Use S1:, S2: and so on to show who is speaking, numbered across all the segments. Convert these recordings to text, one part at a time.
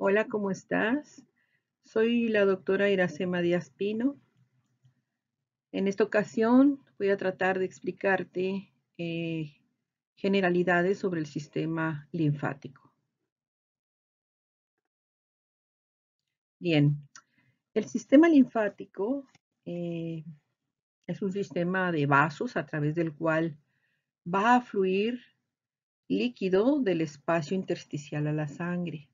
S1: Hola, ¿cómo estás? Soy la doctora Iracema Díaz Pino. En esta ocasión voy a tratar de explicarte generalidades sobre el sistema linfático. Bien, el sistema linfático eh, es un sistema de vasos a través del cual va a fluir líquido del espacio intersticial a la sangre.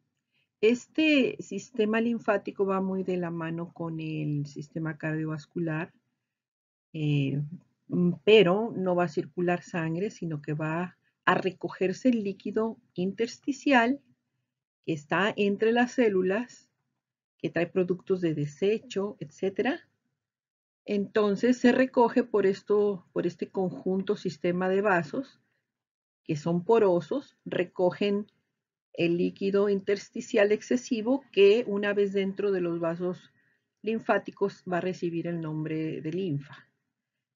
S1: Este sistema linfático va muy de la mano con el sistema cardiovascular, eh, pero no va a circular sangre, sino que va a recogerse el líquido intersticial que está entre las células, que trae productos de desecho, etcétera. Entonces se recoge por este conjunto sistema de vasos que son porosos, recogen el líquido intersticial excesivo que una vez dentro de los vasos linfáticos va a recibir el nombre de linfa.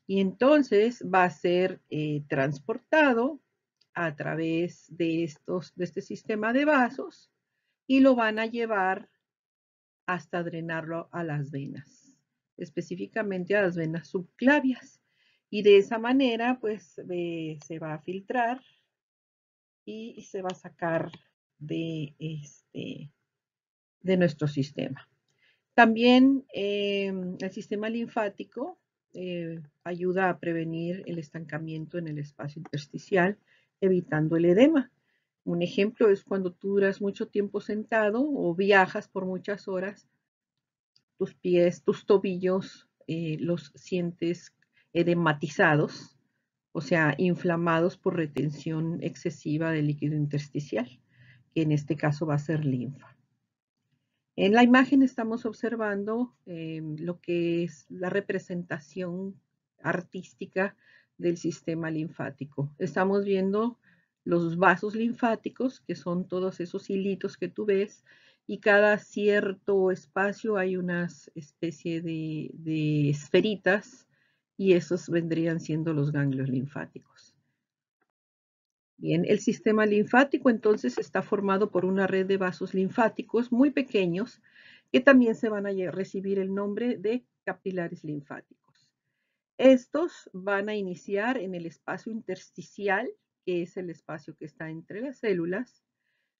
S1: Y entonces va a ser transportado a través de este sistema de vasos y lo van a llevar hasta drenarlo a las venas, específicamente a las venas subclavias. Y de esa manera, pues, se va a filtrar y se va a sacar de nuestro sistema. También el sistema linfático ayuda a prevenir el estancamiento en el espacio intersticial, evitando el edema. Un ejemplo es cuando tú duras mucho tiempo sentado o viajas por muchas horas, tus pies, tus tobillos los sientes edematizados, o sea, inflamados por retención excesiva de líquido intersticial, que en este caso va a ser linfa. En la imagen estamos observando lo que es la representación artística del sistema linfático. Estamos viendo los vasos linfáticos, que son todos esos hilitos que tú ves, y cada cierto espacio hay una especie de esferitas, y esos vendrían siendo los ganglios linfáticos. Bien, el sistema linfático entonces está formado por una red de vasos linfáticos muy pequeños que también se van a recibir el nombre de capilares linfáticos. Estos van a iniciar en el espacio intersticial, que es el espacio que está entre las células.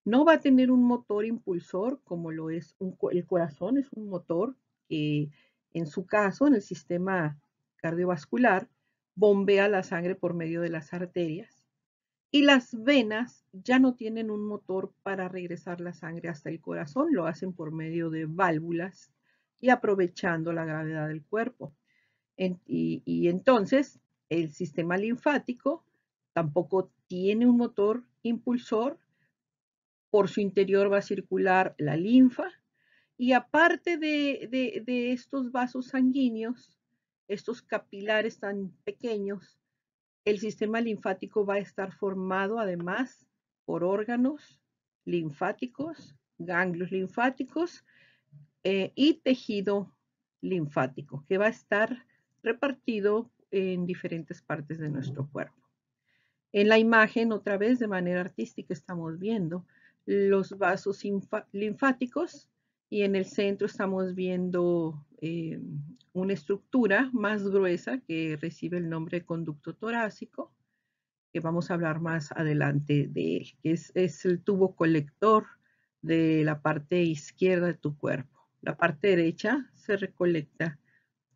S1: No va a tener un motor impulsor como lo es el corazón, es un motor que en su caso, en el sistema cardiovascular, bombea la sangre por medio de las arterias. Y las venas ya no tienen un motor para regresar la sangre hasta el corazón, lo hacen por medio de válvulas y aprovechando la gravedad del cuerpo. Y entonces el sistema linfático tampoco tiene un motor impulsor, por su interior va a circular la linfa y aparte de estos vasos sanguíneos, estos capilares tan pequeños, el sistema linfático va a estar formado además por órganos linfáticos, ganglios linfáticos y tejido linfático, que va a estar repartido en diferentes partes de nuestro cuerpo. En la imagen, otra vez de manera artística, estamos viendo los vasos linfáticos y en el centro estamos viendo una estructura más gruesa que recibe el nombre de conducto torácico, que vamos a hablar más adelante de él, que es el tubo colector de la parte izquierda de tu cuerpo. La parte derecha se recolecta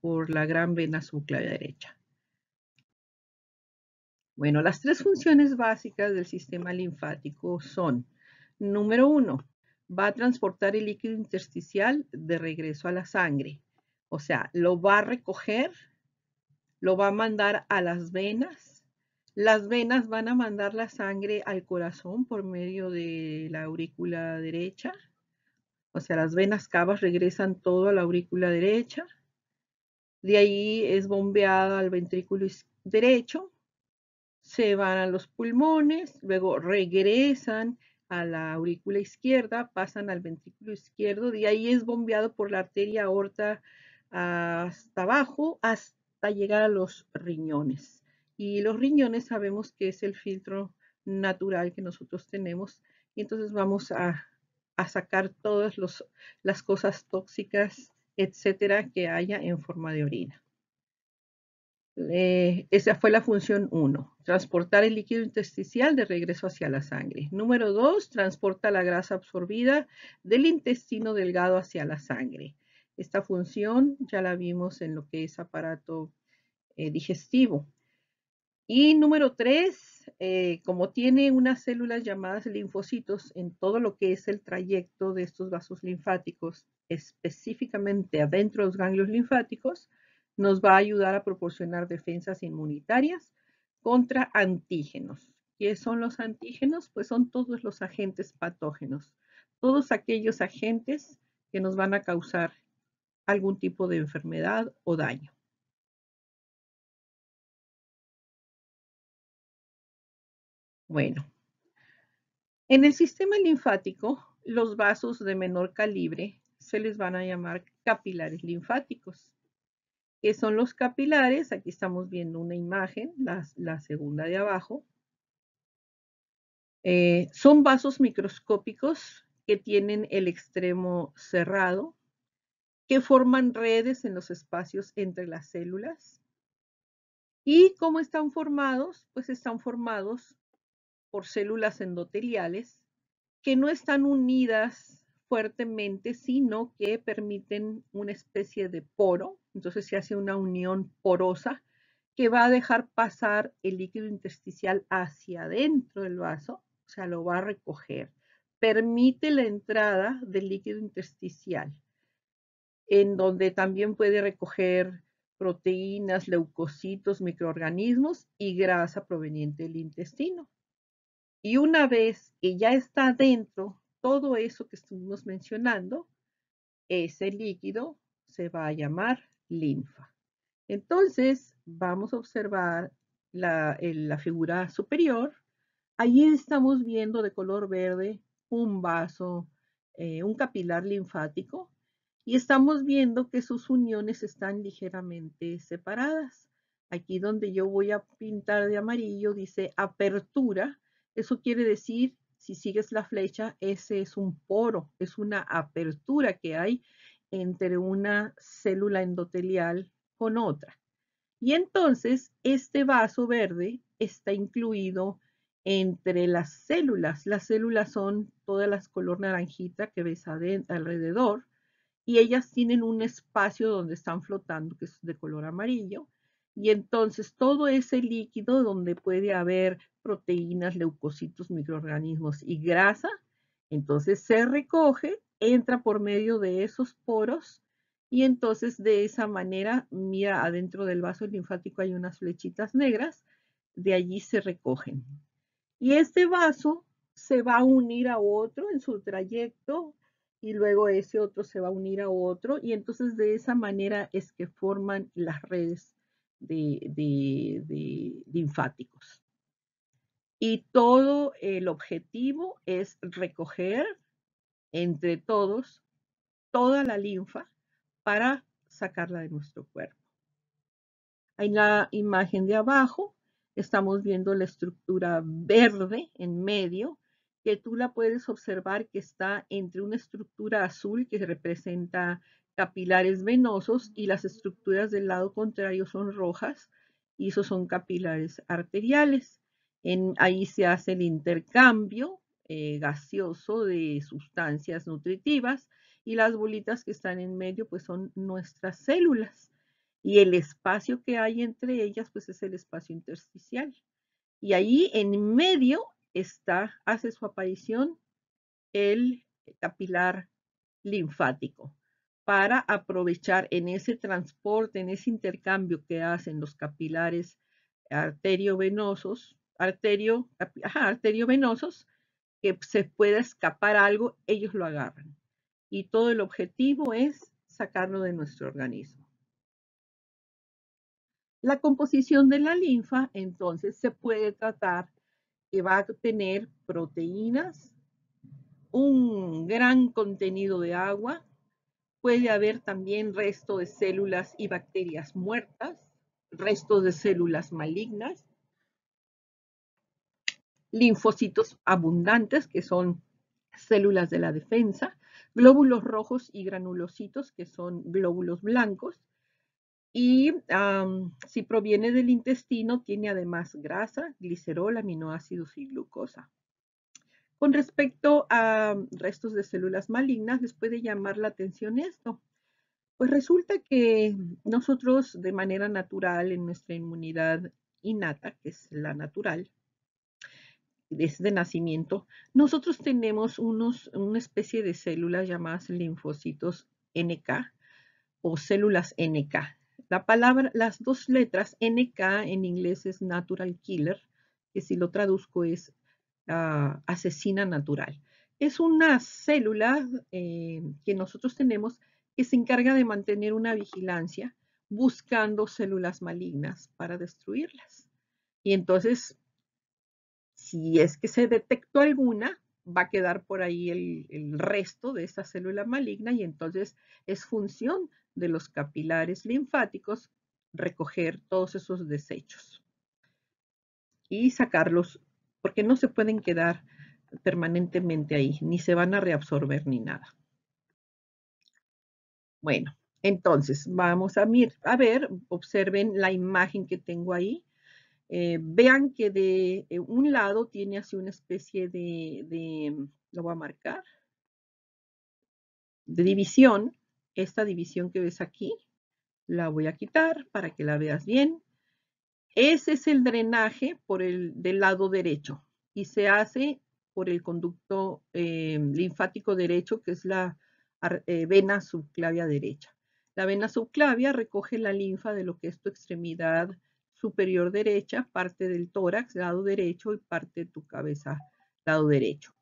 S1: por la gran vena subclavia derecha. Bueno, las tres funciones básicas del sistema linfático son, número uno, va a transportar el líquido intersticial de regreso a la sangre. O sea, lo va a recoger, lo va a mandar a las venas van a mandar la sangre al corazón por medio de la aurícula derecha. O sea, las venas cavas regresan todo a la aurícula derecha. De ahí es bombeada al ventrículo derecho, se van a los pulmones, luego regresan a la aurícula izquierda, pasan al ventrículo izquierdo, de ahí es bombeado por la arteria aorta hasta abajo, hasta llegar a los riñones. Y los riñones sabemos que es el filtro natural que nosotros tenemos, y entonces vamos a a sacar todas las cosas tóxicas, etcétera, que haya en forma de orina. Esa fue la función 1, transportar el líquido intersticial de regreso hacia la sangre. Número 2, transporta la grasa absorbida del intestino delgado hacia la sangre. Esta función ya la vimos en lo que es aparato digestivo. Y número 3, como tiene unas células llamadas linfocitos en todo lo que es el trayecto de estos vasos linfáticos, específicamente adentro de los ganglios linfáticos, nos va a ayudar a proporcionar defensas inmunitarias contra antígenos. ¿Qué son los antígenos? Pues son todos los agentes patógenos, todos aquellos agentes que nos van a causar algún tipo de enfermedad o daño. Bueno, en el sistema linfático, los vasos de menor calibre se les van a llamar capilares linfáticos. ¿Qué son los capilares? Aquí estamos viendo una imagen, la segunda de abajo. Son vasos microscópicos que tienen el extremo cerrado, que forman redes en los espacios entre las células. ¿Y cómo están formados? Pues están formados por células endoteliales que no están unidas fuertemente, sino que permiten una especie de poro. Entonces se hace una unión porosa que va a dejar pasar el líquido intersticial hacia adentro del vaso, o sea, lo va a recoger. Permite la entrada del líquido intersticial, en donde también puede recoger proteínas, leucocitos, microorganismos y grasa proveniente del intestino. Y una vez que ya está dentro todo eso que estuvimos mencionando, ese líquido se va a llamar linfa. Entonces, vamos a observar la figura superior. Allí estamos viendo de color verde un vaso, un capilar linfático, y estamos viendo que sus uniones están ligeramente separadas. Aquí donde yo voy a pintar de amarillo dice apertura. Eso quiere decir, si sigues la flecha, ese es un poro, es una apertura que hay entre una célula endotelial con otra. Y entonces este vaso verde está incluido entre las células. Las células son todas las color naranjita que ves alrededor, y ellas tienen un espacio donde están flotando que es de color amarillo. Y entonces todo ese líquido donde puede haber proteínas, leucocitos, microorganismos y grasa, entonces se recoge, entra por medio de esos poros, y entonces de esa manera, mira, adentro del vaso linfático hay unas flechitas negras, de allí se recogen. Y este vaso se va a unir a otro en su trayecto, y luego ese otro se va a unir a otro, y entonces de esa manera es que forman las redes de linfáticos. Y todo el objetivo es recoger entre todos toda la linfa para sacarla de nuestro cuerpo. En la imagen de abajo estamos viendo la estructura verde en medio, que tú la puedes observar que está entre una estructura azul que representa capilares venosos y las estructuras del lado contrario son rojas, y esos son capilares arteriales. Ahí se hace el intercambio gaseoso de sustancias nutritivas, y las bolitas que están en medio pues son nuestras células. Y el espacio que hay entre ellas pues es el espacio intersticial. Y ahí en medio hace su aparición el capilar linfático, para aprovechar en ese transporte, en ese intercambio que hacen los capilares arteriovenosos, arteriovenosos, que se pueda escapar algo, ellos lo agarran. Y todo el objetivo es sacarlo de nuestro organismo. La composición de la linfa, entonces, se puede tratar que va a tener proteínas, un gran contenido de agua, puede haber también resto de células y bacterias muertas, restos de células malignas, linfocitos abundantes, que son células de la defensa, glóbulos rojos y granulocitos, que son glóbulos blancos. Y si proviene del intestino, tiene además grasa, glicerol, aminoácidos y glucosa. Con respecto a restos de células malignas, les puede llamar la atención esto. Pues resulta que nosotros de manera natural, en nuestra inmunidad innata, que es la natural, desde nacimiento, nosotros tenemos una especie de células llamadas linfocitos NK o células NK. Las dos letras NK en inglés es natural killer, que si lo traduzco es asesina natural. Es una célula que nosotros tenemos que se encarga de mantener una vigilancia buscando células malignas para destruirlas. Y entonces, si es que se detectó alguna, va a quedar por ahí el resto de esa célula maligna y entonces es función de los capilares linfáticos recoger todos esos desechos y sacarlos, porque no se pueden quedar permanentemente ahí, ni se van a reabsorber ni nada. Bueno, entonces vamos a ver, observen la imagen que tengo ahí. Vean que de un lado tiene así una especie lo voy a marcar, de división. Esta división que ves aquí, la voy a quitar para que la veas bien. Ese es el drenaje del lado derecho y se hace por el conducto linfático derecho, que es la vena subclavia derecha. La vena subclavia recoge la linfa de lo que es tu extremidad superior derecha, parte del tórax, lado derecho, y parte de tu cabeza, lado derecho.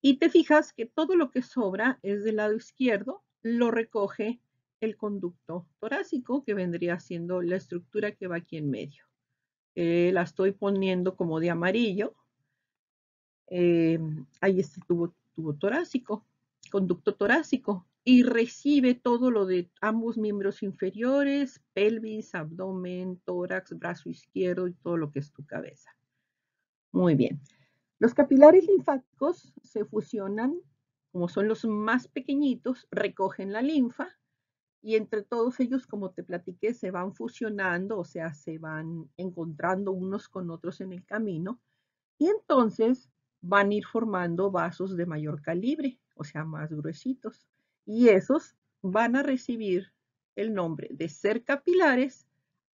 S1: Y te fijas que todo lo que sobra es del lado izquierdo, lo recoge el conducto torácico, que vendría siendo la estructura que va aquí en medio. La estoy poniendo como de amarillo. Ahí está el tubo torácico, conducto torácico, y recibe todo lo de ambos miembros inferiores, pelvis, abdomen, tórax, brazo izquierdo y todo lo que es tu cabeza. Muy bien. Los capilares linfáticos se fusionan, como son los más pequeñitos, recogen la linfa y entre todos ellos, como te platiqué, se van fusionando, o sea, se van encontrando unos con otros en el camino y entonces van a ir formando vasos de mayor calibre, o sea, más gruesitos. Y esos van a recibir el nombre de ser capilares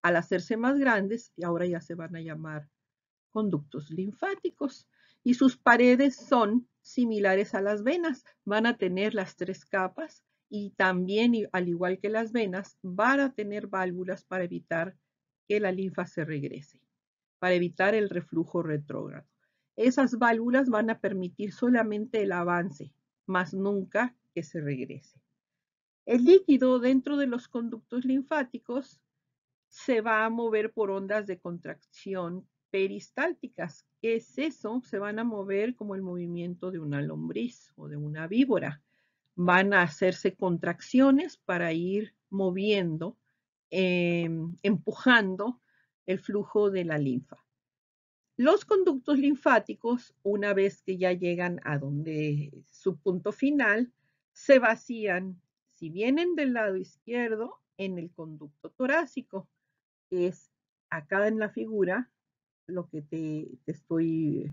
S1: al hacerse más grandes y ahora ya se van a llamar conductos linfáticos. Y sus paredes son similares a las venas, van a tener las tres capas y también, al igual que las venas, van a tener válvulas para evitar que la linfa se regrese, para evitar el reflujo retrógrado. Esas válvulas van a permitir solamente el avance, más nunca que se regrese. El líquido dentro de los conductos linfáticos se va a mover por ondas de contracción peristálticas. ¿Qué es eso? Se van a mover como el movimiento de una lombriz o de una víbora. Van a hacerse contracciones para ir moviendo, empujando el flujo de la linfa. Los conductos linfáticos, una vez que ya llegan a donde su punto final, se vacían, si vienen del lado izquierdo, en el conducto torácico, que es acá en la figura, lo que te estoy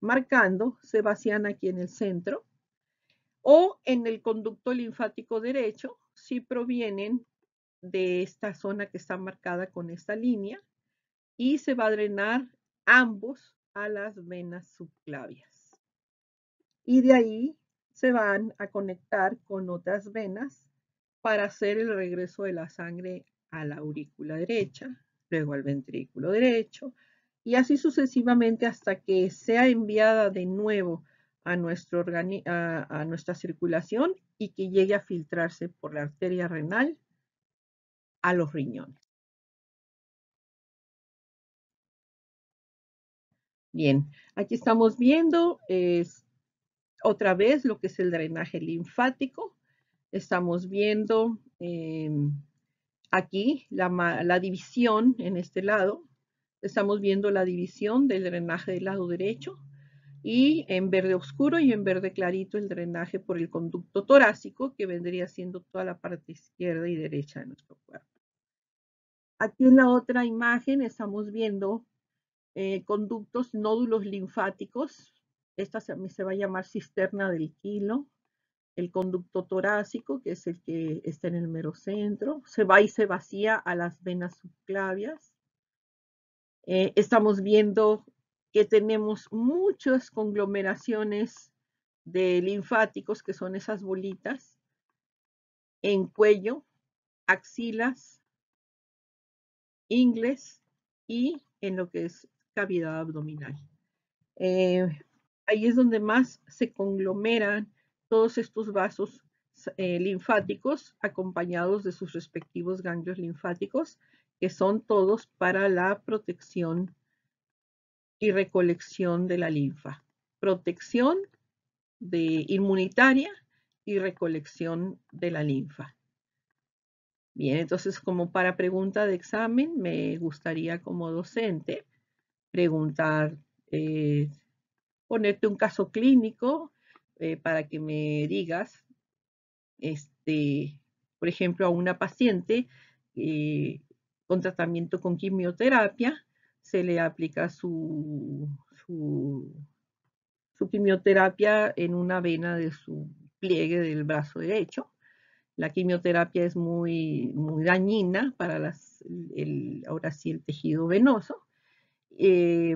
S1: marcando, se vacían aquí en el centro, o en el conducto linfático derecho, si provienen de esta zona que está marcada con esta línea, y se va a drenar ambos a las venas subclavias. Y de ahí se van a conectar con otras venas para hacer el regreso de la sangre a la aurícula derecha, luego al ventrículo derecho, y así sucesivamente hasta que sea enviada de nuevo a nuestra circulación y que llegue a filtrarse por la arteria renal a los riñones. Bien, aquí estamos viendo otra vez lo que es el drenaje linfático. Estamos viendo aquí la división en este lado. Estamos viendo la división del drenaje del lado derecho. y en verde oscuro y en verde clarito el drenaje por el conducto torácico, que vendría siendo toda la parte izquierda y derecha de nuestro cuerpo. Aquí en la otra imagen estamos viendo conductos, nódulos linfáticos. Esta se va a llamar cisterna del Kilo. El conducto torácico, que es el que está en el mero centro, se va y se vacía a las venas subclavias. Estamos viendo que tenemos muchas conglomeraciones de linfáticos, que son esas bolitas, en cuello, axilas, ingles y en lo que es cavidad abdominal. Ahí es donde más se conglomeran todos estos vasos linfáticos acompañados de sus respectivos ganglios linfáticos, que son todos para la protección y recolección de la linfa. Protección inmunitaria y recolección de la linfa. Bien, entonces como para pregunta de examen, me gustaría como docente preguntar, ponerte un caso clínico para que me digas, por ejemplo, a una paciente con tratamiento con quimioterapia, se le aplica su quimioterapia en una vena de su pliegue del brazo derecho. La quimioterapia es muy, muy dañina para ahora sí el tejido venoso y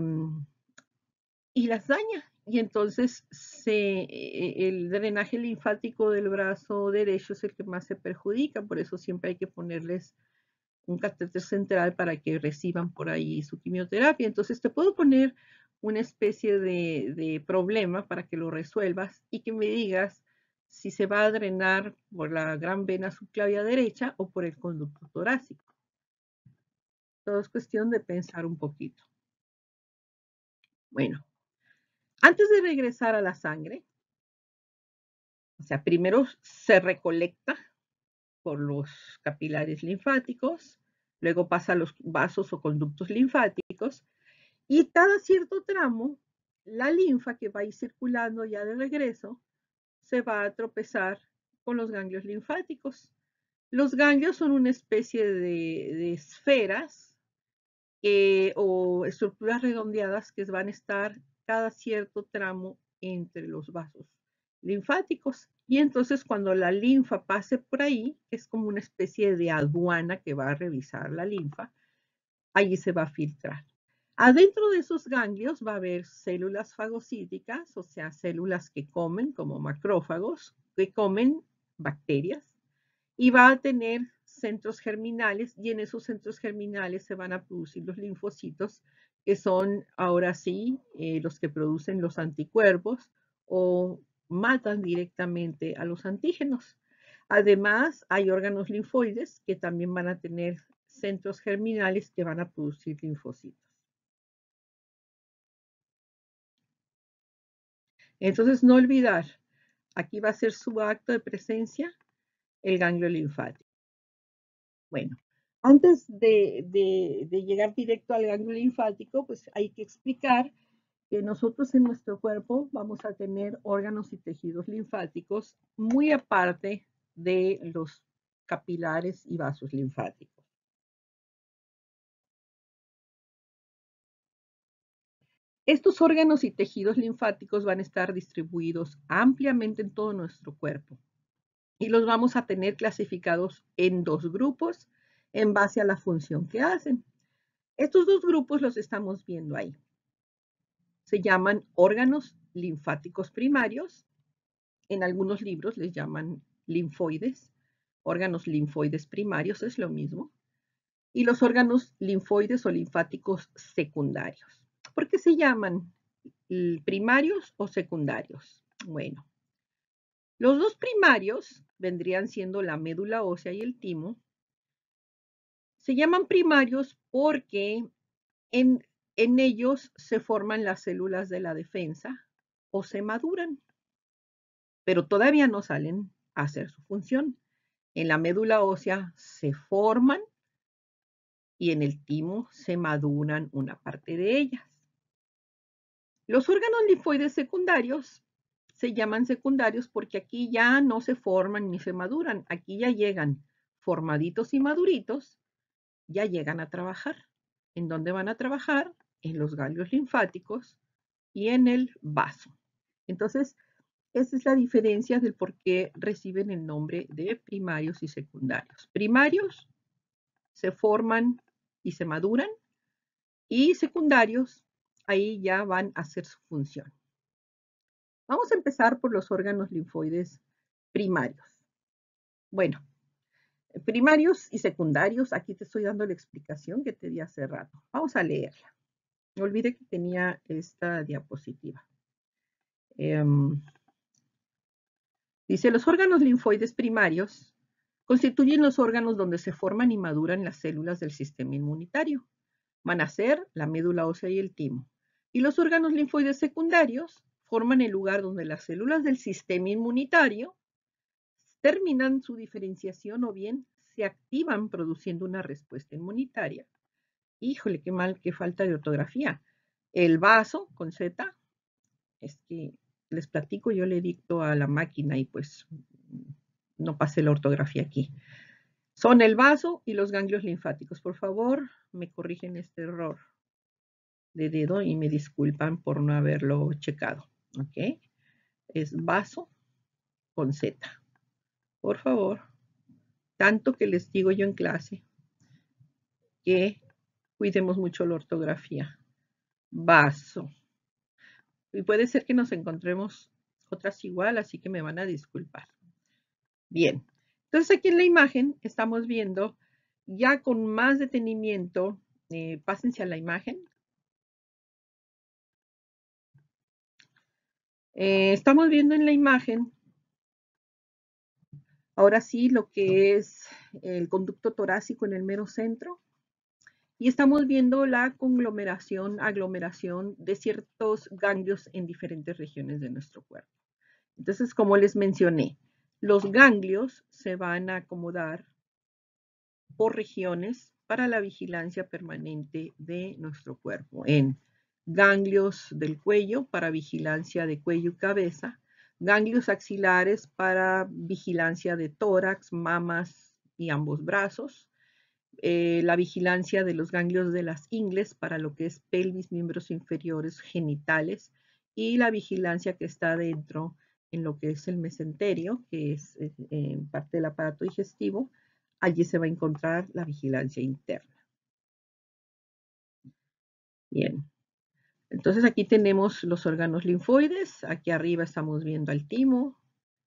S1: las daña. Y entonces el drenaje linfático del brazo derecho es el que más se perjudica, por eso siempre hay que ponerles un catéter central para que reciban por ahí su quimioterapia. Entonces te puedo poner una especie de problema para que lo resuelvas y que me digas si se va a drenar por la gran vena subclavia derecha o por el conducto torácico. Todo es cuestión de pensar un poquito. Bueno, antes de regresar a la sangre, o sea, primero se recolecta por los capilares linfáticos, luego pasa a los vasos o conductos linfáticos, y cada cierto tramo, la linfa que va a ir circulando ya de regreso, se va a tropezar con los ganglios linfáticos. Los ganglios son una especie de esferas o estructuras redondeadas que van a estar cada cierto tramo entre los vasos linfáticos. Y entonces cuando la linfa pase por ahí, es como una especie de aduana que va a revisar la linfa, allí se va a filtrar. Adentro de esos ganglios va a haber células fagocíticas, o sea, células que comen como macrófagos, que comen bacterias, y va a tener centros germinales, y en esos centros germinales se van a producir los linfocitos, que son ahora sí los que producen los anticuerpos o matan directamente a los antígenos. Además, hay órganos linfoides que también van a tener centros germinales que van a producir linfocitos. Entonces, no olvidar, aquí va a ser su acto de presencia el ganglio linfático. Bueno, antes de llegar directo al ganglio linfático, pues hay que explicar que nosotros en nuestro cuerpo vamos a tener órganos y tejidos linfáticos muy aparte de los capilares y vasos linfáticos. Estos órganos y tejidos linfáticos van a estar distribuidos ampliamente en todo nuestro cuerpo y los vamos a tener clasificados en dos grupos en base a la función que hacen. Estos dos grupos los estamos viendo ahí. Se llaman órganos linfáticos primarios. En algunos libros les llaman linfoides. Órganos linfoides primarios es lo mismo. Y los órganos linfoides o linfáticos secundarios. ¿Por qué se llaman primarios o secundarios? Bueno, los dos primarios vendrían siendo la médula ósea y el timo. Se llaman primarios porque en ellos se forman las células de la defensa o se maduran, pero todavía no salen a hacer su función. En la médula ósea se forman y en el timo se maduran una parte de ellas. Los órganos linfoides secundarios se llaman secundarios porque aquí ya no se forman ni se maduran. Aquí ya llegan formaditos y maduritos, ya llegan a trabajar. ¿En dónde van a trabajar? En los ganglios linfáticos y en el vaso. Entonces, esa es la diferencia del por qué reciben el nombre de primarios y secundarios. Primarios se forman y se maduran, y secundarios, ahí ya van a hacer su función. Vamos a empezar por los órganos linfoides primarios. Bueno, primarios y secundarios, aquí te estoy dando la explicación que te di hace rato. Vamos a leerla. Me olvidé que tenía esta diapositiva. Dice, los órganos linfoides primarios constituyen los órganos donde se forman y maduran las células del sistema inmunitario. Van a ser la médula ósea y el timo. Y los órganos linfoides secundarios forman el lugar donde las células del sistema inmunitario terminan su diferenciación o bien se activan produciendo una respuesta inmunitaria. Híjole, qué mal, qué falta de ortografía. El vaso, con Z, es que les platico, yo le dicto a la máquina y pues no pasé la ortografía aquí. Son el vaso y los ganglios linfáticos. Por favor, me corrigen este error de dedo y me disculpan por no haberlo checado. ¿Ok? Es vaso con Z. Por favor, tanto que les digo yo en clase que cuidemos mucho la ortografía. Vaso. Y puede ser que nos encontremos otras igual, así que me van a disculpar. Bien, entonces aquí en la imagen estamos viendo ya con más detenimiento, pásense a la imagen. Estamos viendo en la imagen, ahora sí, lo que es el conducto torácico en el mero centro. Y estamos viendo la aglomeración de ciertos ganglios en diferentes regiones de nuestro cuerpo. Entonces, como les mencioné, los ganglios se van a acomodar por regiones para la vigilancia permanente de nuestro cuerpo. En ganglios del cuello para vigilancia de cuello y cabeza, ganglios axilares para vigilancia de tórax, mamas y ambos brazos, la vigilancia de los ganglios de las ingles para lo que es pelvis, miembros inferiores, genitales, y la vigilancia que está dentro en lo que es el mesenterio, que es parte del aparato digestivo. Allí se va a encontrar la vigilancia interna. Bien, entonces aquí tenemos los órganos linfoides. Aquí arriba estamos viendo al timo,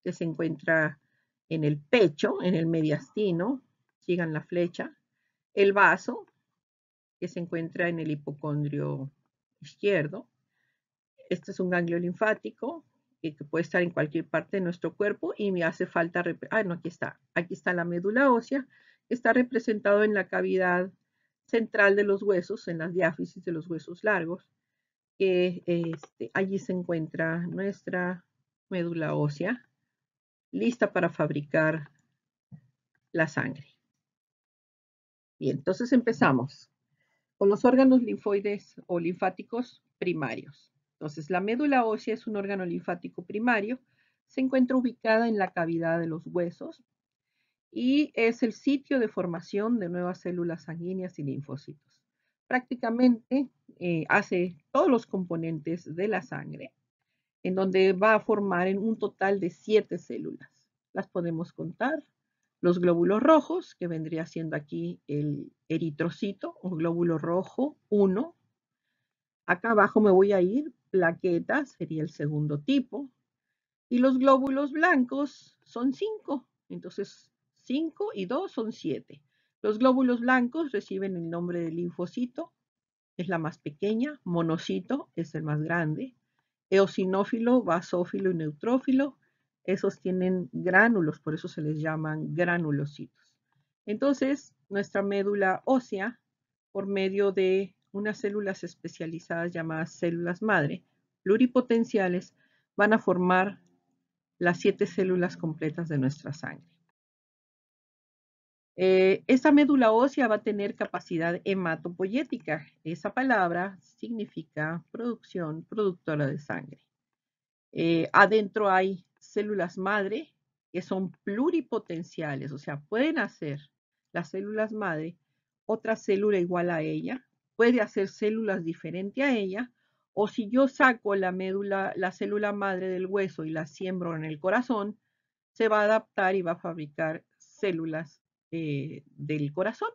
S1: que se encuentra en el pecho, en el mediastino. Sigan la flecha. El vaso, que se encuentra en el hipocondrio izquierdo. Este es un ganglio linfático que puede estar en cualquier parte de nuestro cuerpo y me hace falta, no, aquí está. Aquí está la médula ósea, que está representado en la cavidad central de los huesos, en las diáfisis de los huesos largos, que allí se encuentra nuestra médula ósea, lista para fabricar la sangre. Bien, entonces empezamos con los órganos linfoides o linfáticos primarios. Entonces, la médula ósea es un órgano linfático primario, se encuentra ubicada en la cavidad de los huesos y es el sitio de formación de nuevas células sanguíneas y linfocitos. Prácticamente hace todos los componentes de la sangre, en donde va a formar en un total de 7 células. Las podemos contar. Los glóbulos rojos, que vendría siendo aquí el eritrocito o glóbulo rojo 1. Acá abajo me voy a ir, plaquetas, sería el segundo tipo. Y los glóbulos blancos son 5. Entonces, 5 y 2 son 7. Los glóbulos blancos reciben el nombre de linfocito, es la más pequeña. Monocito es el más grande. Eosinófilo, basófilo y neutrófilo, esos tienen gránulos, por eso se les llaman granulocitos. Entonces, nuestra médula ósea, por medio de unas células especializadas llamadas células madre, pluripotenciales, van a formar las 7 células completas de nuestra sangre. Esa médula ósea va a tener capacidad hematopoyética. Esa palabra significa producción, productora de sangre. Adentro hay células madre que son pluripotenciales, o sea, pueden hacer las células madre otra célula igual a ella, puede hacer células diferentes a ella, o si yo saco la médula, la célula madre del hueso y la siembro en el corazón, se va a adaptar y va a fabricar células del corazón.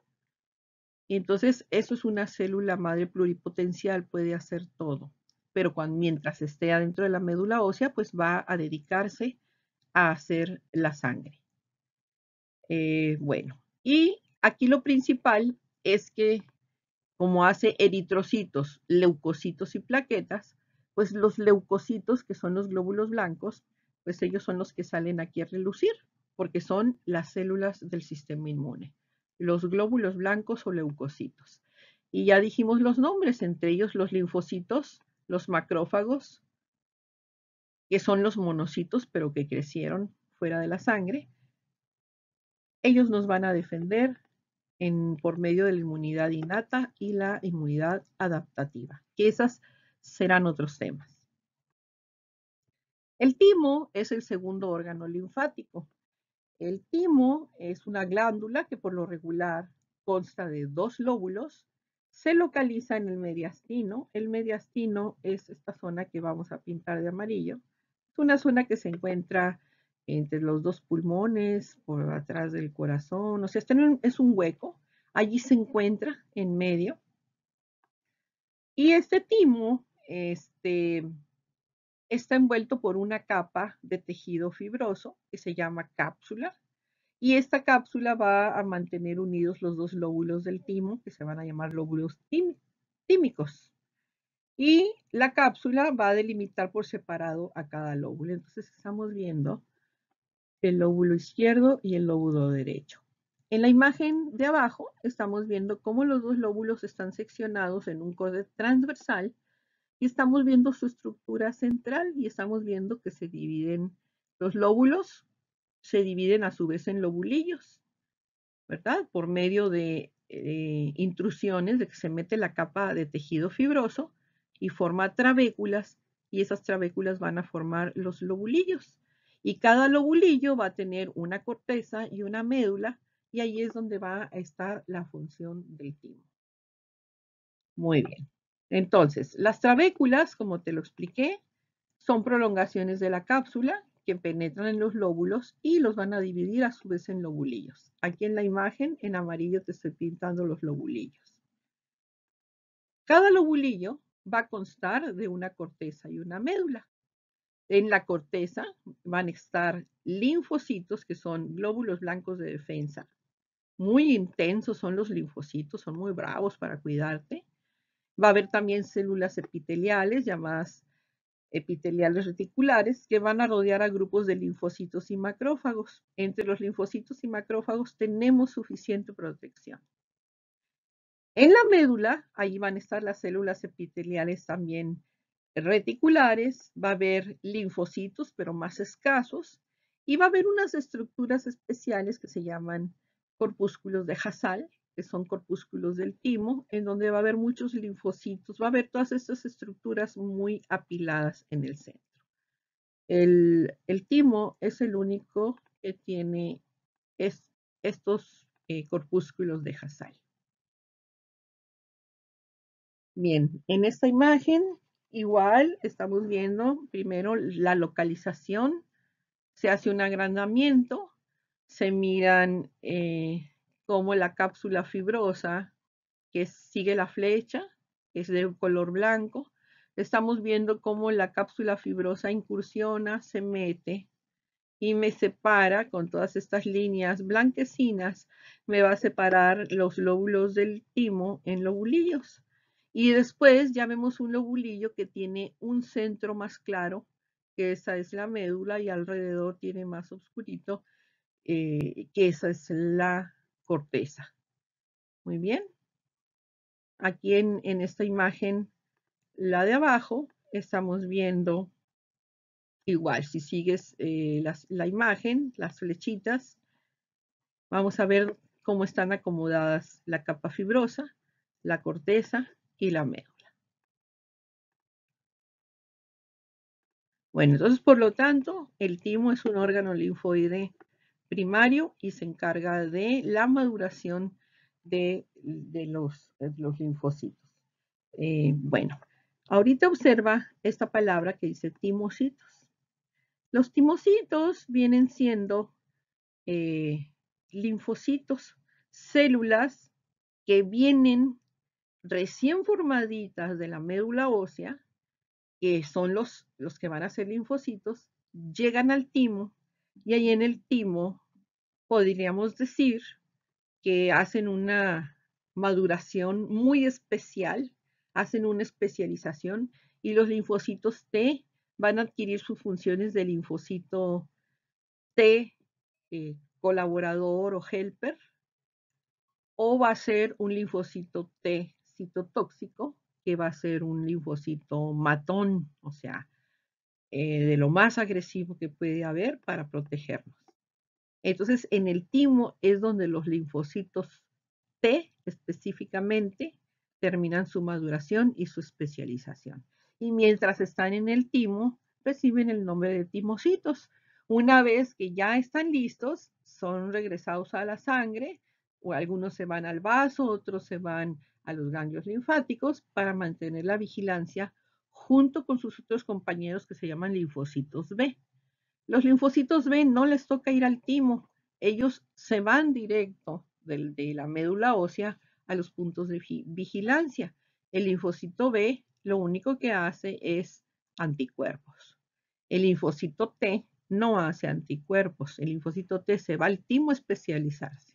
S1: Y entonces eso es una célula madre pluripotencial, puede hacer todo. Pero mientras esté adentro de la médula ósea, pues va a dedicarse a hacer la sangre. Bueno, y aquí lo principal es que como hace eritrocitos, leucocitos y plaquetas, pues los leucocitos, que son los glóbulos blancos, pues ellos son los que salen aquí a relucir, porque son las células del sistema inmune, los glóbulos blancos o leucocitos. Y ya dijimos los nombres, entre ellos los linfocitos, los macrófagos, que son los monocitos, pero que crecieron fuera de la sangre. Ellos nos van a defender por medio de la inmunidad innata y la inmunidad adaptativa, que esas serán otros temas. El timo es el segundo órgano linfático. El timo es una glándula que por lo regular consta de 2 lóbulos, se localiza en el mediastino. El mediastino es esta zona que vamos a pintar de amarillo. Es una zona que se encuentra entre los 2 pulmones, por atrás del corazón, o sea, es un hueco. Allí se encuentra en medio. Y este timo está envuelto por una capa de tejido fibroso que se llama cápsula. Y esta cápsula va a mantener unidos los 2 lóbulos del timo, que se van a llamar lóbulos tímicos. Y la cápsula va a delimitar por separado a cada lóbulo. Entonces estamos viendo el lóbulo izquierdo y el lóbulo derecho. En la imagen de abajo estamos viendo cómo los 2 lóbulos están seccionados en un corte transversal y estamos viendo su estructura central y estamos viendo que se dividen los lóbulos, se dividen a su vez en lobulillos, ¿verdad? Por medio de intrusiones de que se mete la capa de tejido fibroso y forma trabéculas y esas trabéculas van a formar los lobulillos. Y cada lobulillo va a tener una corteza y una médula y ahí es donde va a estar la función del timo. Muy bien. Entonces, las trabéculas, como te lo expliqué, son prolongaciones de la cápsula que penetran en los lóbulos y los van a dividir a su vez en lobulillos. Aquí en la imagen, en amarillo, te estoy pintando los lobulillos. Cada lobulillo va a constar de una corteza y una médula. En la corteza van a estar linfocitos, que son glóbulos blancos de defensa. Muy intensos son los linfocitos, son muy bravos para cuidarte. Va a haber también células epiteliales llamadas epiteliales reticulares que van a rodear a grupos de linfocitos y macrófagos. Entre los linfocitos y macrófagos tenemos suficiente protección. En la médula, ahí van a estar las células epiteliales también reticulares, va a haber linfocitos, pero más escasos, y va a haber unas estructuras especiales que se llaman corpúsculos de Hassall, que son corpúsculos del timo, en donde va a haber muchos linfocitos, va a haber todas estas estructuras muy apiladas en el centro. El timo es el único que tiene estos corpúsculos de Hassall. Bien, en esta imagen igual estamos viendo primero la localización, se hace un agrandamiento, se miran cómo la cápsula fibrosa que sigue la flecha, es de color blanco, estamos viendo cómo la cápsula fibrosa incursiona, se mete y me separa con todas estas líneas blanquecinas, me va a separar los lóbulos del timo en lobulillos. Y después ya vemos un lobulillo que tiene un centro más claro, que esa es la médula, y alrededor tiene más oscurito, que esa es la corteza. Muy bien. Aquí en esta imagen, la de abajo, estamos viendo igual, si sigues la imagen, las flechitas, vamos a ver cómo están acomodadas la capa fibrosa, la corteza y la médula. Bueno, entonces, por lo tanto, el timo es un órgano linfoide primario y se encarga de la maduración de los linfocitos. Bueno, ahorita observa esta palabra que dice timocitos. Los timocitos vienen siendo linfocitos, células que vienen recién formaditas de la médula ósea, que son los que van a ser linfocitos, llegan al timo y ahí en el timo podríamos decir que hacen una maduración muy especial, hacen una especialización y los linfocitos T van a adquirir sus funciones de linfocito T colaborador o helper, o va a ser un linfocito T citotóxico, que va a ser un linfocito matón, o sea, de lo más agresivo que puede haber para protegernos. Entonces, en el timo es donde los linfocitos T específicamente terminan su maduración y su especialización. Y mientras están en el timo, reciben el nombre de timocitos. Una vez que ya están listos, son regresados a la sangre, o algunos se van al vaso, otros se van a los ganglios linfáticos para mantener la vigilancia junto con sus otros compañeros que se llaman linfocitos B. Los linfocitos B no les toca ir al timo, ellos se van directo de la médula ósea a los puntos de vigilancia. El linfocito B lo único que hace es anticuerpos. El linfocito T no hace anticuerpos. El linfocito T se va al timo a especializarse.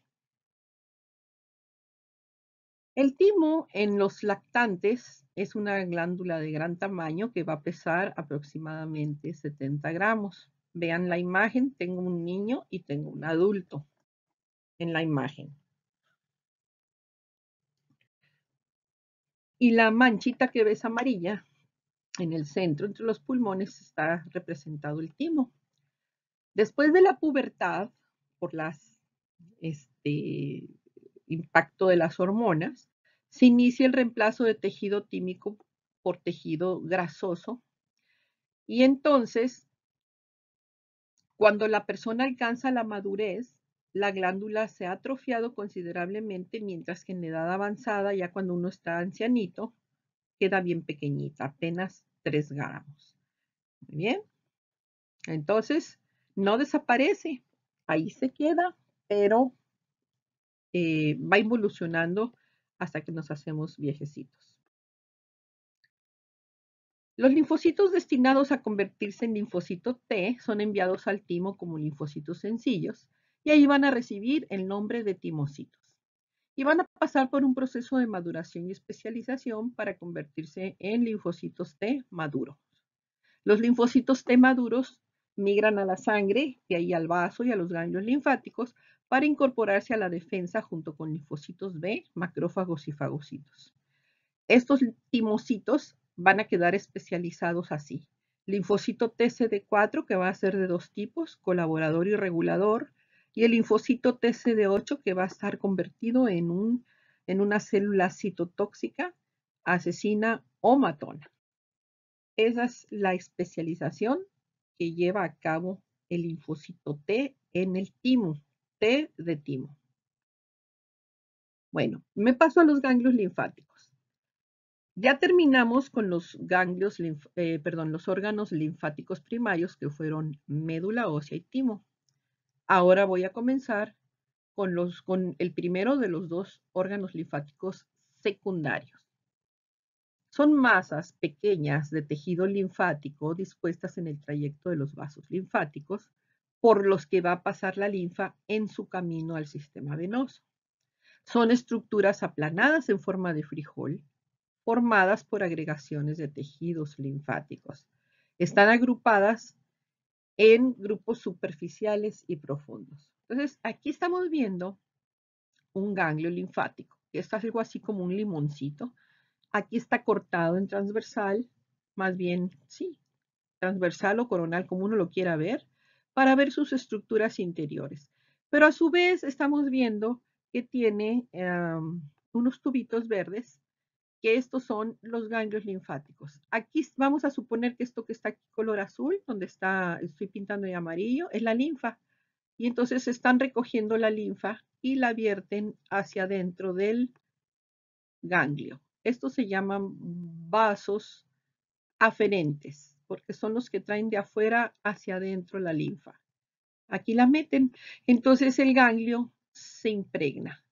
S1: El timo en los lactantes es una glándula de gran tamaño que va a pesar aproximadamente 70 gramos. Vean la imagen, tengo un niño y tengo un adulto en la imagen. Y la manchita que ves amarilla en el centro, entre los pulmones, está representado el timo. Después de la pubertad, por impacto de las hormonas, se inicia el reemplazo de tejido tímico por tejido grasoso. Y entonces, cuando la persona alcanza la madurez, la glándula se ha atrofiado considerablemente, mientras que en edad avanzada, ya cuando uno está ancianito, queda bien pequeñita, apenas 3 gramos. Muy bien. Entonces, no desaparece, ahí se queda, pero va evolucionando hasta que nos hacemos viejecitos. Los linfocitos destinados a convertirse en linfocito T son enviados al timo como linfocitos sencillos y ahí van a recibir el nombre de timocitos. Y van a pasar por un proceso de maduración y especialización para convertirse en linfocitos T maduros. Los linfocitos T maduros migran a la sangre, de ahí al vaso y a los ganglios linfáticos para incorporarse a la defensa junto con linfocitos B, macrófagos y fagocitos. Estos timocitos van a quedar especializados así. Linfocito TCD4, que va a ser de dos tipos, colaborador y regulador, y el linfocito TCD8, que va a estar convertido en una célula citotóxica, asesina o matona. Esa es la especialización que lleva a cabo el linfocito T en el timo, T de timo. Bueno, me paso a los ganglios linfáticos. Ya terminamos con los los órganos linfáticos primarios que fueron médula ósea y timo. Ahora voy a comenzar con el primero de los dos órganos linfáticos secundarios. Son masas pequeñas de tejido linfático dispuestas en el trayecto de los vasos linfáticos por los que va a pasar la linfa en su camino al sistema venoso. Son estructuras aplanadas en forma de frijol, formadas por agregaciones de tejidos linfáticos. Están agrupadas en grupos superficiales y profundos. Entonces, aquí estamos viendo un ganglio linfático, que es algo así como un limoncito. Aquí está cortado en transversal, más bien, sí, transversal o coronal, como uno lo quiera ver, para ver sus estructuras interiores. Pero a su vez estamos viendo que tiene unos tubitos verdes, que estos son los ganglios linfáticos. Aquí vamos a suponer que esto que está aquí color azul, donde estoy pintando de amarillo, es la linfa. Y entonces están recogiendo la linfa y la vierten hacia adentro del ganglio. Estos se llaman vasos aferentes, porque son los que traen de afuera hacia adentro la linfa. Aquí la meten, entonces el ganglio se impregna.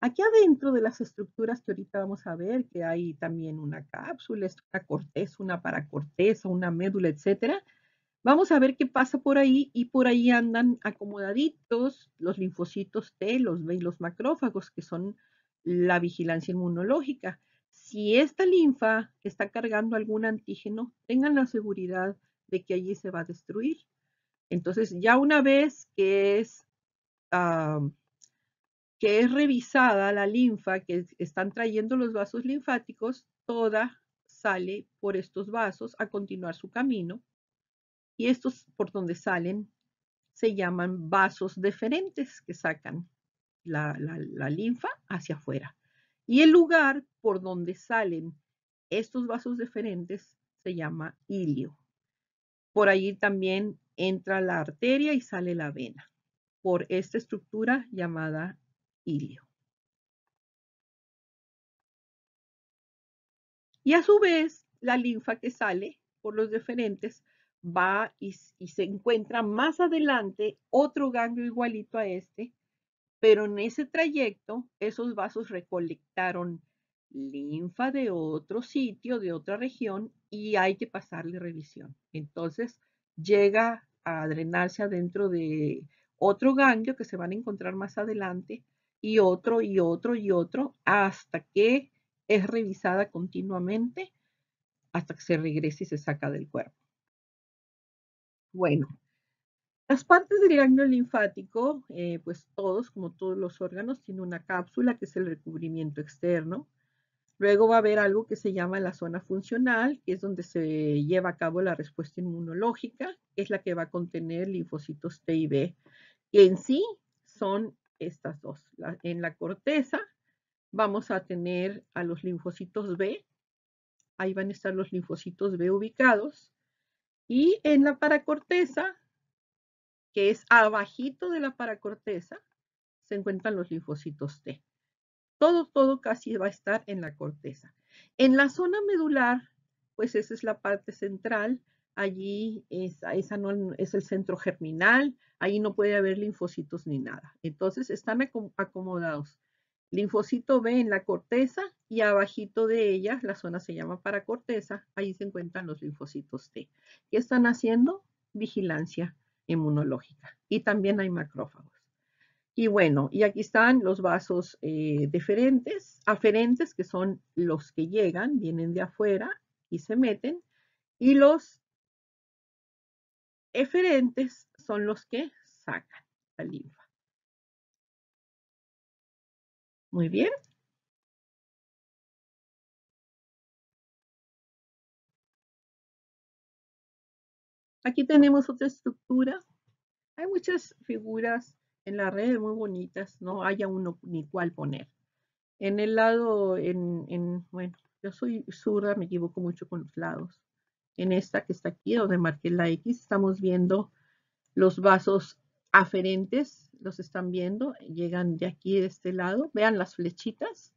S1: Aquí adentro de las estructuras que ahorita vamos a ver, que hay también una cápsula, una corteza, una paracorteza, una médula, etcétera. Vamos a ver qué pasa por ahí y por ahí andan acomodaditos los linfocitos T, los B y los macrófagos, que son la vigilancia inmunológica. Si esta linfa está cargando algún antígeno, tengan la seguridad de que allí se va a destruir. Entonces, ya una vez que es revisada la linfa que están trayendo los vasos linfáticos, toda sale por estos vasos a continuar su camino. Y estos por donde salen se llaman vasos deferentes que sacan la linfa hacia afuera. Y el lugar por donde salen estos vasos deferentes se llama ilio. Por allí también entra la arteria y sale la vena, por esta estructura llamada ilio. Y a su vez, la linfa que sale por los deferentes va y se encuentra más adelante otro ganglio igualito a este, pero en ese trayecto esos vasos recolectaron linfa de otro sitio, de otra región, y hay que pasarle revisión. Entonces llega a drenarse adentro de otro ganglio que se van a encontrar más adelante, y otro, y otro, y otro, hasta que es revisada continuamente, hasta que se regrese y se saca del cuerpo. Bueno, las partes del ganglio linfático, pues todos, como todos los órganos, tienen una cápsula que es el recubrimiento externo. Luego va a haber algo que se llama la zona funcional, que es donde se lleva a cabo la respuesta inmunológica, que es la que va a contener linfocitos T y B, que en sí son estas dos. En la corteza vamos a tener a los linfocitos B, ahí van a estar los linfocitos B ubicados, y en la paracorteza, que es abajito de la paracorteza, se encuentran los linfocitos T. Todo casi va a estar en la corteza. En la zona medular, pues esa es la parte central, allí esa no, es el centro germinal, ahí no puede haber linfocitos ni nada. Entonces están acomodados. Linfocito B en la corteza y abajito de ella, la zona se llama paracorteza, ahí se encuentran los linfocitos T. ¿Qué están haciendo? Vigilancia inmunológica. Y también hay macrófagos. Y bueno, y aquí están los vasos aferentes, que son los que llegan, vienen de afuera y se meten, y los eferentes son los que sacan la linfa. Muy bien. Aquí tenemos otra estructura. Hay muchas figuras en la red muy bonitas, no haya uno ni cuál poner. En el lado, bueno, yo soy zurda, me equivoco mucho con los lados. En esta que está aquí, donde marqué la X, estamos viendo los vasos aferentes, los están viendo, llegan de aquí, de este lado. Vean las flechitas,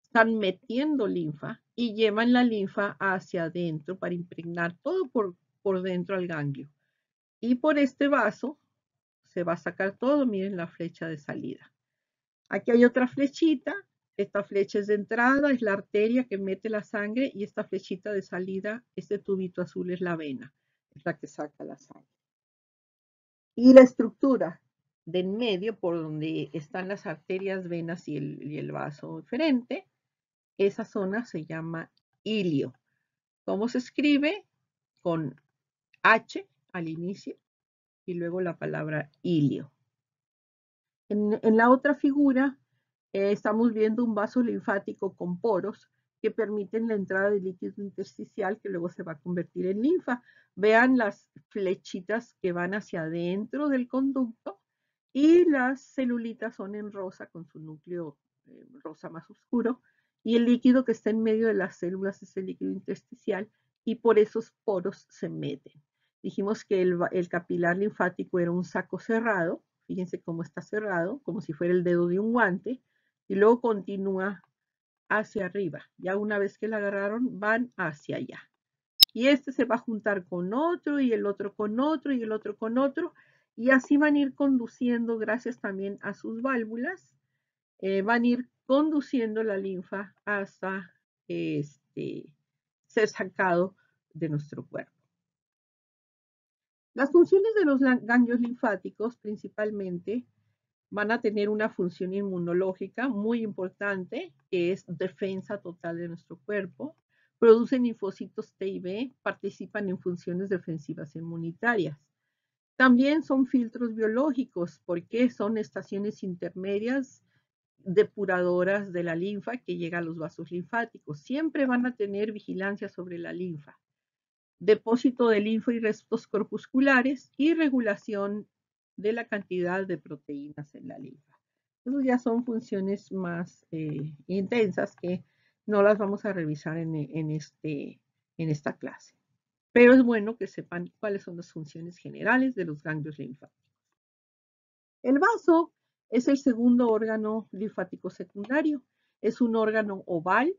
S1: están metiendo linfa y llevan la linfa hacia adentro para impregnar todo por dentro al ganglio. Y por este vaso se va a sacar todo, miren la flecha de salida. Aquí hay otra flechita, esta flecha es de entrada, es la arteria que mete la sangre, y esta flechita de salida, este tubito azul es la vena, es la que saca la sangre. Y la estructura de en medio, por donde están las arterias, venas y el vaso eferente, esa zona se llama ilio. ¿Cómo se escribe? Con H al inicio y luego la palabra ilio. En la otra figura estamos viendo un vaso linfático con poros que permiten la entrada de líquido intersticial que luego se va a convertir en linfa. Vean las flechitas que van hacia adentro del conducto y las celulitas son en rosa con su núcleo rosa más oscuro, y el líquido que está en medio de las células es el líquido intersticial y por esos poros se meten. Dijimos que el capilar linfático era un saco cerrado, fíjense cómo está cerrado, como si fuera el dedo de un guante, y luego continúa hacia arriba. Ya una vez que la agarraron, van hacia allá. Y este se va a juntar con otro y el otro con otro y el otro con otro. Y así van a ir conduciendo, gracias también a sus válvulas, van a ir conduciendo la linfa hasta ser sacado de nuestro cuerpo. Las funciones de los ganglios linfáticos principalmente van a tener una función inmunológica muy importante, que es defensa total de nuestro cuerpo. Producen linfocitos T y B, participan en funciones defensivas inmunitarias. También son filtros biológicos, porque son estaciones intermedias depuradoras de la linfa que llega a los vasos linfáticos. Siempre van a tener vigilancia sobre la linfa, depósito de linfa y restos corpusculares y regulación de la cantidad de proteínas en la linfa. Esas ya son funciones más intensas que no las vamos a revisar en esta clase. Pero es bueno que sepan cuáles son las funciones generales de los ganglios linfáticos. El vaso es el segundo órgano linfático secundario. Es un órgano oval,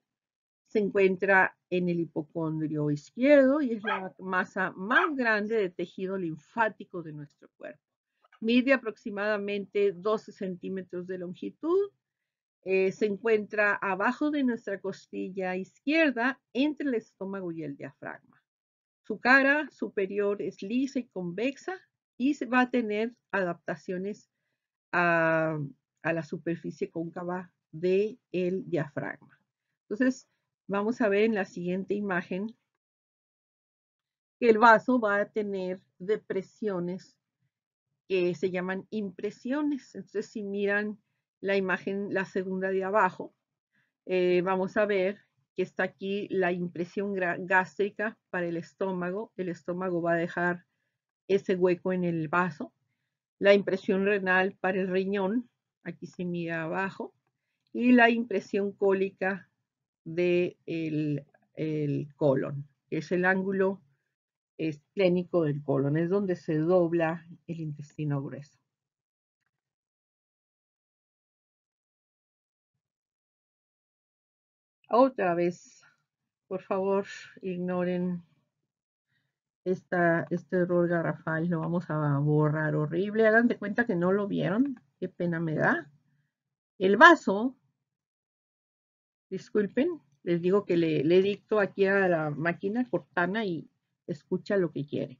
S1: se encuentra en el hipocondrio izquierdo y es la masa más grande de tejido linfático de nuestro cuerpo. Mide aproximadamente 12 centímetros de longitud. Se encuentra abajo de nuestra costilla izquierda entre el estómago y el diafragma. Su cara superior es lisa y convexa y va a tener adaptaciones a la superficie cóncava del diafragma. Entonces, vamos a ver en la siguiente imagen que el vaso va a tener depresiones que se llaman impresiones. Entonces, si miran la imagen, la segunda de abajo, vamos a ver que está aquí la impresión gástrica para el estómago. El estómago va a dejar ese hueco en el vaso. La impresión renal para el riñón, aquí se mira abajo, y la impresión cólica del colon, que es el ángulo esplénico del colon, es donde se dobla el intestino grueso. Otra vez, por favor, ignoren este error garrafal, lo vamos a borrar horrible. Hagan de cuenta que no lo vieron, qué pena me da. El vaso, disculpen, les digo que le dicto aquí a la máquina Cortana y escucha lo que quiere.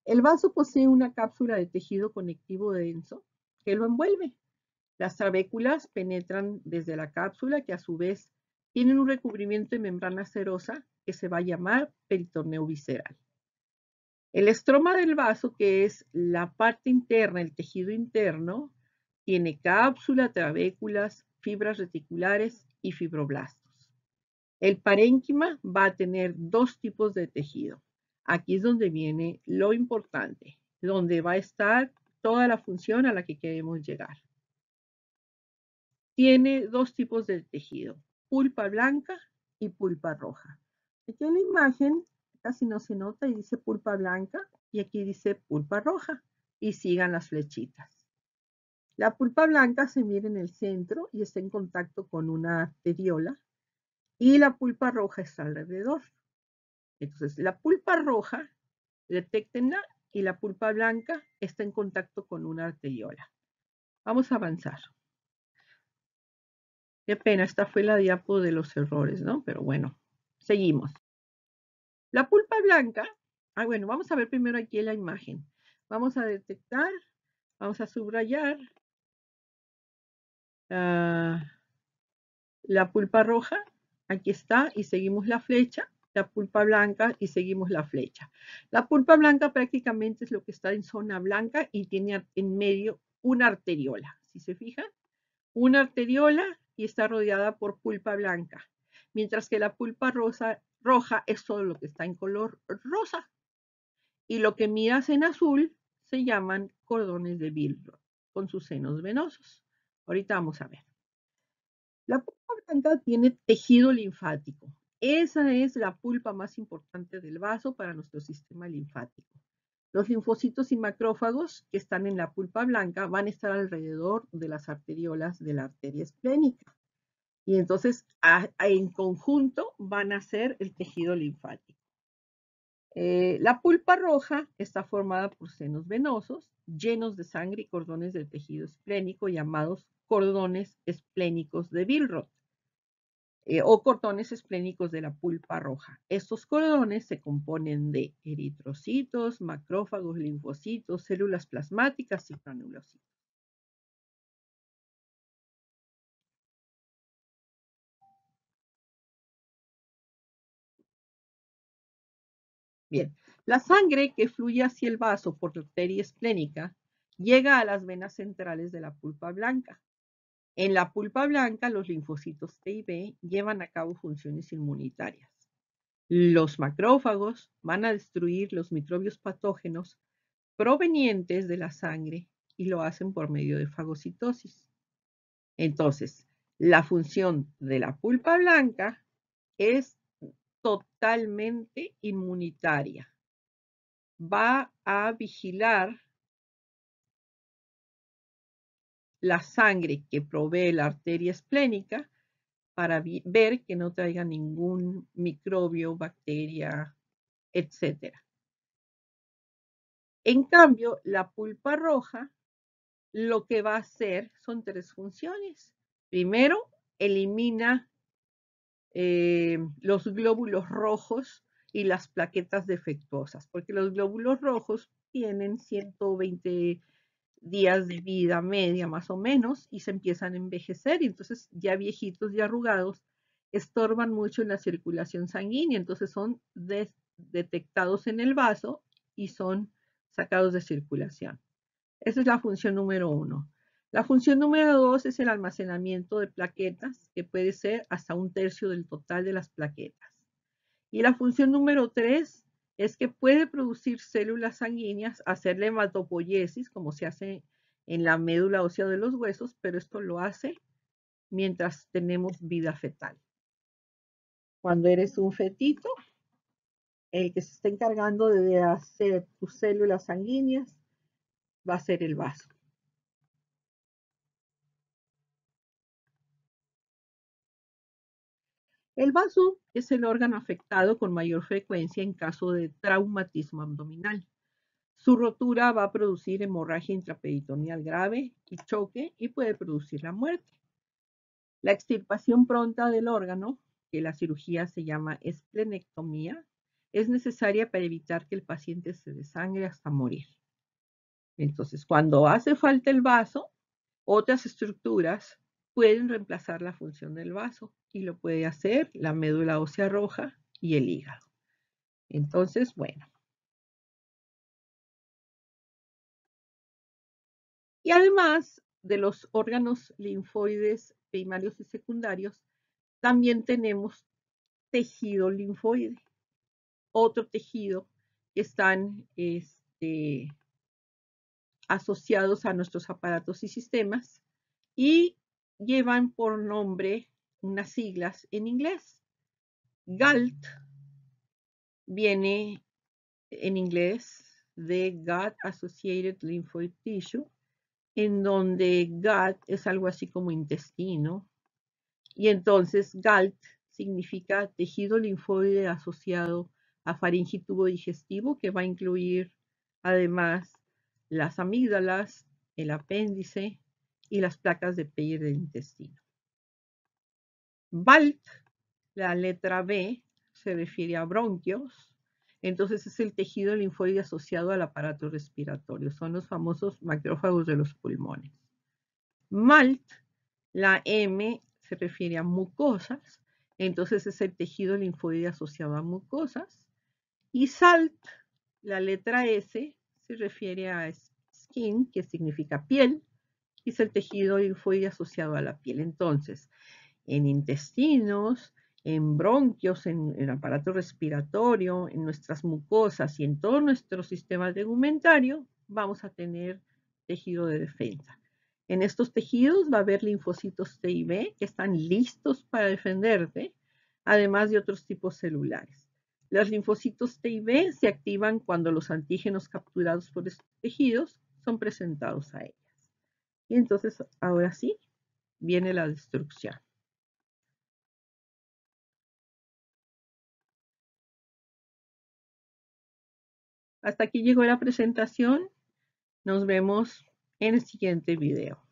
S1: El vaso posee una cápsula de tejido conectivo denso que lo envuelve. Las trabéculas penetran desde la cápsula, que a su vez tienen un recubrimiento de membrana serosa que se va a llamar peritoneo visceral. El estroma del vaso, que es la parte interna, el tejido interno, tiene cápsula, trabéculas, fibras reticulares y fibroblastos. El parénquima va a tener dos tipos de tejido. Aquí es donde viene lo importante, donde va a estar toda la función a la que queremos llegar. Tiene dos tipos de tejido, pulpa blanca y pulpa roja. Aquí en la imagen casi no se nota y dice pulpa blanca y aquí dice pulpa roja y sigan las flechitas. La pulpa blanca se mira en el centro y está en contacto con una arteriola y la pulpa roja está alrededor. Entonces, la pulpa roja, detéctenla, y la pulpa blanca está en contacto con una arteriola. Vamos a avanzar. Qué pena, esta fue la diapo de los errores, ¿no? Pero bueno, seguimos. La pulpa blanca, bueno, vamos a ver primero aquí la imagen. Vamos a detectar, vamos a subrayar la pulpa roja, aquí está, y seguimos la flecha, la pulpa blanca y seguimos la flecha. La pulpa blanca prácticamente es lo que está en zona blanca y tiene en medio una arteriola. Si se fijan, una arteriola y está rodeada por pulpa blanca, mientras que la pulpa roja es todo lo que está en color rosa. Y lo que miras en azul se llaman cordones de Billroth. con sus senos venosos. Ahorita vamos a ver. La pulpa blanca tiene tejido linfático. Esa es la pulpa más importante del vaso para nuestro sistema linfático. Los linfocitos y macrófagos que están en la pulpa blanca van a estar alrededor de las arteriolas de la arteria esplénica. Y entonces, en conjunto, van a ser el tejido linfático. La pulpa roja está formada por senos venosos llenos de sangre y cordones del tejido esplénico llamados cordones esplénicos de Billroth o cordones esplénicos de la pulpa roja. Estos cordones se componen de eritrocitos, macrófagos, linfocitos, células plasmáticas y granulocitos. Bien, la sangre que fluye hacia el vaso por la arteria esplénica llega a las venas centrales de la pulpa blanca. En la pulpa blanca, los linfocitos T y B llevan a cabo funciones inmunitarias. Los macrófagos van a destruir los microbios patógenos provenientes de la sangre y lo hacen por medio de fagocitosis. Entonces, la función de la pulpa blanca es totalmente inmunitaria. Va a vigilar la sangre que provee la arteria esplénica para ver que no traiga ningún microbio, bacteria, etc. En cambio, la pulpa roja lo que va a hacer son tres funciones. Primero, elimina los glóbulos rojos y las plaquetas defectuosas, porque los glóbulos rojos tienen 120 días de vida media más o menos y se empiezan a envejecer y entonces ya viejitos y arrugados estorban mucho en la circulación sanguínea, entonces son detectados en el vaso y son sacados de circulación. Esa es la función número 1. La función número 2 es el almacenamiento de plaquetas, que puede ser hasta 1/3 del total de las plaquetas. Y la función número 3 es que puede producir células sanguíneas, hacer la hematopoiesis, como se hace en la médula ósea de los huesos, pero esto lo hace mientras tenemos vida fetal. Cuando eres un fetito, el que se está encargando de hacer tus células sanguíneas va a ser el vaso. El vaso es el órgano afectado con mayor frecuencia en caso de traumatismo abdominal. Su rotura va a producir hemorragia intraperitoneal grave y choque y puede producir la muerte. La extirpación pronta del órgano, que la cirugía se llama esplenectomía, es necesaria para evitar que el paciente se desangre hasta morir. Entonces, cuando hace falta el vaso, otras estructuras pueden reemplazar la función del vaso y lo puede hacer la médula ósea roja y el hígado. Entonces, bueno. Y además de los órganos linfoides primarios y secundarios, también tenemos tejido linfoide, otro tejido que están asociados a nuestros aparatos y sistemas y llevan por nombre unas siglas en inglés. GALT viene en inglés de Gut Associated Lymphoid Tissue, en donde gut es algo así como intestino, y entonces GALT significa tejido linfoide asociado a faringe y tubo digestivo, que va a incluir además las amígdalas, el apéndice y las placas de Peyer del intestino. BALT, la letra B, se refiere a bronquios, entonces es el tejido linfoide asociado al aparato respiratorio, son los famosos macrófagos de los pulmones. MALT, la M, se refiere a mucosas, entonces es el tejido linfoide asociado a mucosas. Y SALT, la letra S, se refiere a skin, que significa piel, y es el tejido linfoide asociado a la piel. Entonces, en intestinos, en bronquios, en el aparato respiratorio, en nuestras mucosas y en todo nuestro sistema tegumentario, vamos a tener tejido de defensa. En estos tejidos va a haber linfocitos T y B que están listos para defenderte, además de otros tipos celulares. Los linfocitos T y B se activan cuando los antígenos capturados por estos tejidos son presentados a ellas. Y entonces, ahora sí, viene la destrucción. Hasta aquí llegó la presentación. Nos vemos en el siguiente video.